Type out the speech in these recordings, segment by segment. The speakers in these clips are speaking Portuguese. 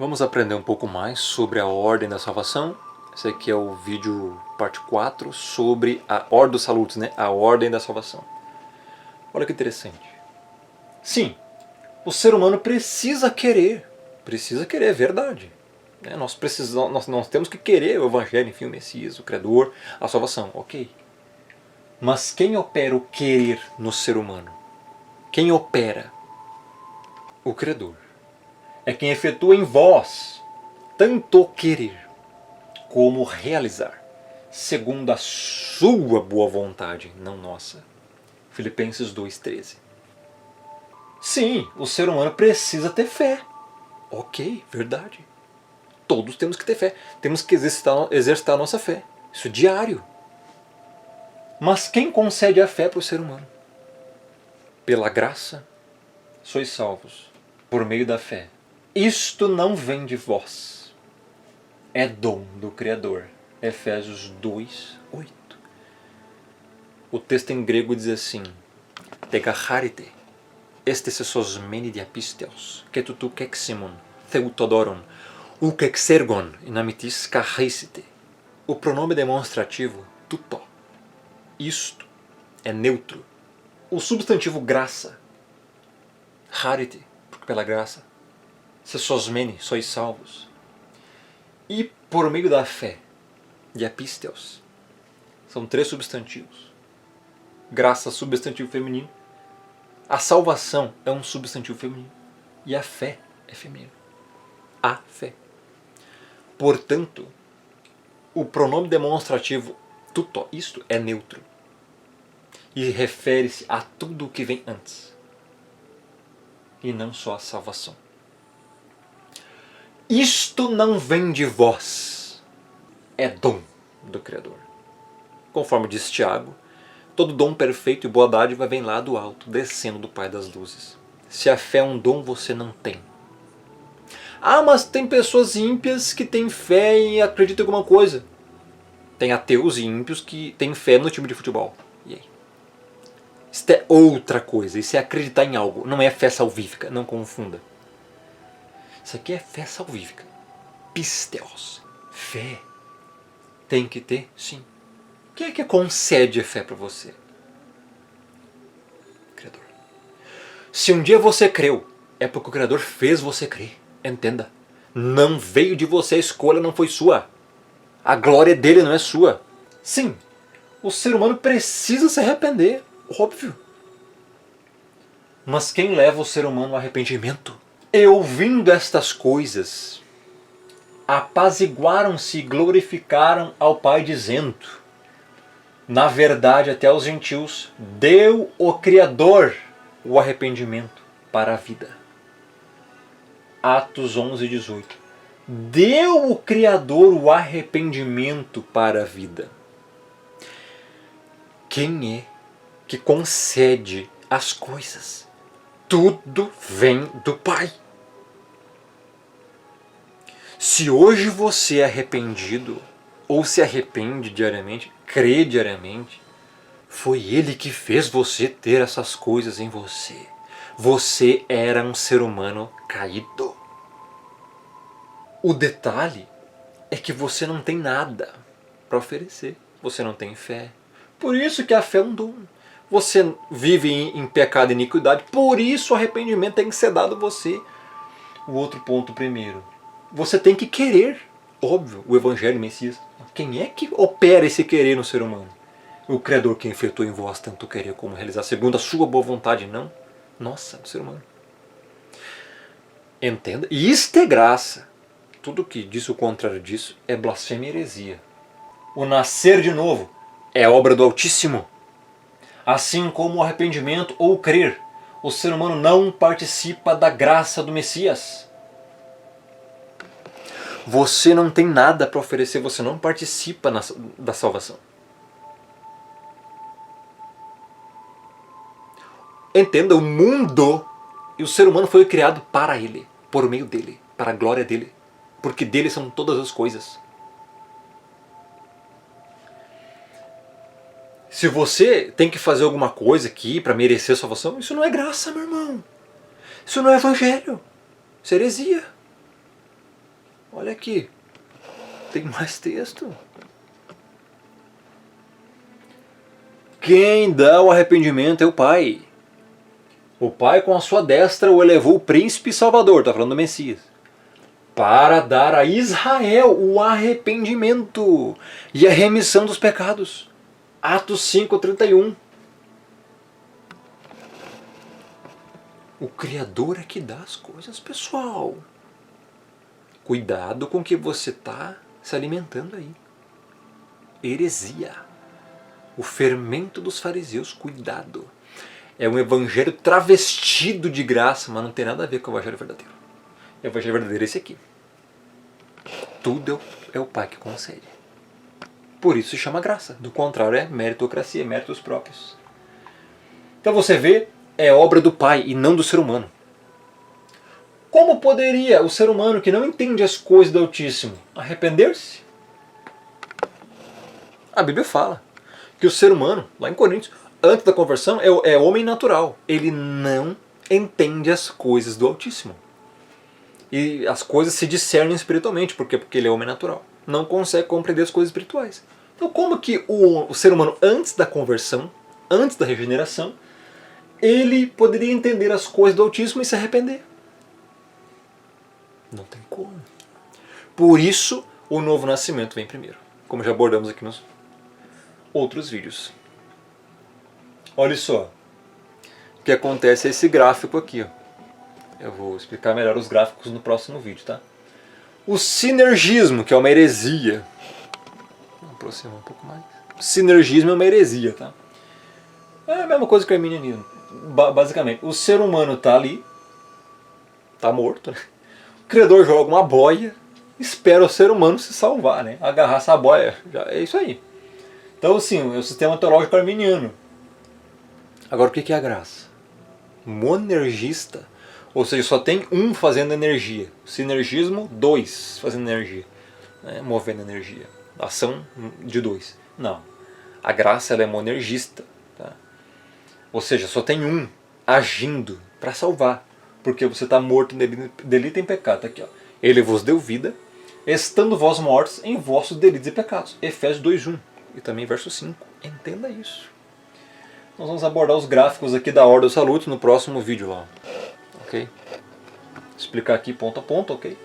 Vamos aprender um pouco mais sobre a ordem da salvação. Esse aqui é o vídeo parte 4 sobre a Ordo Salutis, né? A ordem da salvação. Olha que interessante. Sim, o ser humano precisa querer, é verdade. Nós temos que querer o Evangelho, enfim, o Messias, o Criador, a salvação, ok. Mas quem opera o querer no ser humano? Quem opera? O Criador. É quem efetua em vós tanto querer como realizar, segundo a sua boa vontade, não nossa. Filipenses 2,13. Sim, o ser humano precisa ter fé. Ok, verdade. Todos temos que ter fé. Temos que exercitar a nossa fé. Isso é diário. Mas quem concede a fé para o ser humano? Pela graça, sois salvos, por meio da fé. Isto não vem de vós. É dom do Criador. Efésios 2:8. O texto em grego diz assim: Tegacharite, estes sosmeni diapisteos, ketutu keximon, theutodoron, ukexergon, inamitis kacheisite. O pronome demonstrativo, tuto. Isto é neutro. O substantivo graça, charite, porque pela graça, sesosmeni, sois salvos. E por meio da fé, diapisteos, são 3 substantivos. Graça, substantivo feminino. A salvação é um substantivo feminino. E a fé é feminino. A fé. Portanto, o pronome demonstrativo tuto, isto é neutro. E refere-se a tudo o que vem antes. E não só a salvação. Isto não vem de vós. É dom do Criador. Conforme diz Tiago, todo dom perfeito e boa dádiva vem lá do alto, descendo do Pai das luzes. Se a fé é um dom, você não tem. Ah, mas tem pessoas ímpias que têm fé e acreditam em alguma coisa. Tem ateus e ímpios que têm fé no time de futebol. E aí? Isso é outra coisa. Isso é acreditar em algo. Não é fé salvífica. Não confunda. Isso aqui é fé salvífica. Pisteos. Fé. Tem que ter? Sim. Quem é que concede a fé para você? Criador. Se um dia você creu, é porque o Criador fez você crer. Entenda. Não veio de você, a escolha não foi sua. A glória dele não é sua. Sim, o ser humano precisa se arrepender. Óbvio. Mas quem leva o ser humano ao arrependimento? E ouvindo estas coisas, apaziguaram-se e glorificaram ao Pai, dizendo: na verdade, até aos gentios deu o Criador o arrependimento para a vida. Atos 11:18. Deu o Criador o arrependimento para a vida. Quem é que concede as coisas? Tudo vem do Pai. Se hoje você é arrependido, ou se arrepende diariamente, crê diariamente, foi Ele que fez você ter essas coisas em você. Você era um ser humano caído. O detalhe é que você não tem nada para oferecer. Você não tem fé. Por isso que a fé é um dom. Você vive em pecado e iniquidade, por isso o arrependimento tem que ser dado a você. O outro ponto primeiro. Você tem que querer. Óbvio, o Evangelho, o Messias. Quem é que opera esse querer no ser humano? O Criador que efetuou em vós tanto querer como realizar, segundo a sua boa vontade, não? Nossa, o ser humano. Entenda. E isto é graça. Tudo que diz o contrário disso é blasfêmia e heresia. O nascer de novo é obra do Altíssimo. Assim como o arrependimento ou o crer, o ser humano não participa da graça do Messias. Você não tem nada para oferecer, você não participa da salvação. Entenda, o mundo e o ser humano foi criado para ele, por meio dele, para a glória dele, porque dele são todas as coisas. Se você tem que fazer alguma coisa aqui para merecer a salvação, isso não é graça, meu irmão. Isso não é Evangelho. Isso é heresia. Olha aqui, tem mais texto. Quem dá o arrependimento é o Pai. O Pai com a sua destra o elevou príncipe e salvador, está falando do Messias, para dar a Israel o arrependimento e a remissão dos pecados. Atos 5:31. O Criador é que dá as coisas, pessoal. Cuidado com o que você está se alimentando aí. Heresia. O fermento dos fariseus, cuidado. É um evangelho travestido de graça, mas não tem nada a ver com o evangelho verdadeiro. O evangelho verdadeiro é esse aqui. Tudo é o Pai que concede. Por isso se chama graça. Do contrário é meritocracia, méritos próprios. Então você vê, é obra do Pai e não do ser humano. Como poderia o ser humano que não entende as coisas do Altíssimo arrepender-se? A Bíblia fala que o ser humano, lá em Coríntios, antes da conversão, é homem natural. Ele não entende as coisas do Altíssimo. E as coisas se discernem espiritualmente. Por quê? Porque ele é homem natural. Não consegue compreender as coisas espirituais. Então como que o ser humano, antes da conversão, antes da regeneração, ele poderia entender as coisas do Altíssimo e se arrepender? Não tem como. Por isso, o novo nascimento vem primeiro. Como já abordamos aqui nos outros vídeos. Olha só. O que acontece é esse gráfico aqui. Ó. Eu vou explicar melhor os gráficos no próximo vídeo, tá? O sinergismo, que é uma heresia. Vou aproximar um pouco mais. O sinergismo é uma heresia, tá? É a mesma coisa que o arminianismo. Basicamente, o ser humano tá ali, tá morto, né? O Criador joga uma boia, espera o ser humano se salvar, né? Agarrar essa boia, já é isso aí. Então, assim, é o sistema teológico arminiano. Agora, o que é a graça? Monergista, ou seja, só tem um fazendo energia. Sinergismo, dois fazendo energia, né? Movendo energia. Ação de dois. Não. A graça ela é monergista. Tá? Ou seja, só tem um agindo para salvar. Porque você está morto em delito e em pecado. Tá aqui, ó. Ele vos deu vida, estando vós mortos em vossos delitos e pecados. Efésios 2:1 e também verso 5. Entenda isso. Nós vamos abordar os gráficos aqui da Ordem dos Salutos no próximo vídeo lá. Ok? Explicar aqui ponto a ponto, ok?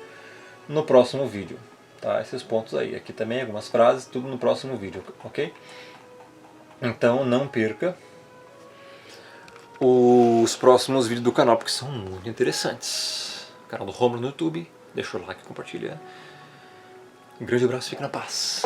No próximo vídeo. Tá? Esses pontos aí. Aqui também algumas frases, tudo no próximo vídeo, ok? Então não perca os próximos vídeos do canal, porque são muito interessantes. Canal do Romulo no YouTube. Deixa o like e compartilha. Um grande abraço, fique na paz.